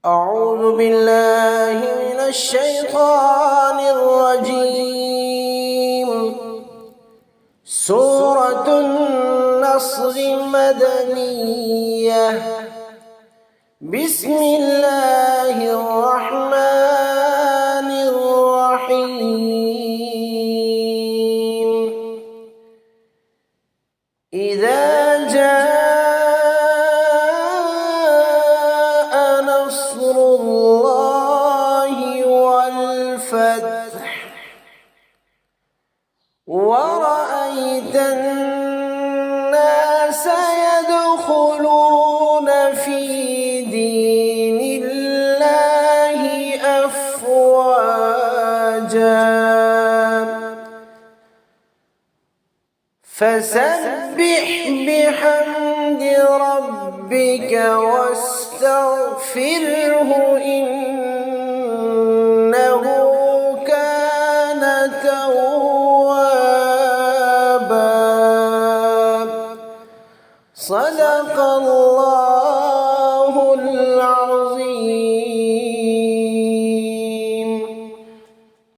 أعوذ بالله من الشيطان الرجيم. سورة النصر مدنية. بسم الله الرحمن الرحيم. إذا جاء نصر الله والفتح ورأيت الناس يدخلون في دين الله أفواجا فسبح بحمد ربك واستغفره إنه كان توابا. صدق الله.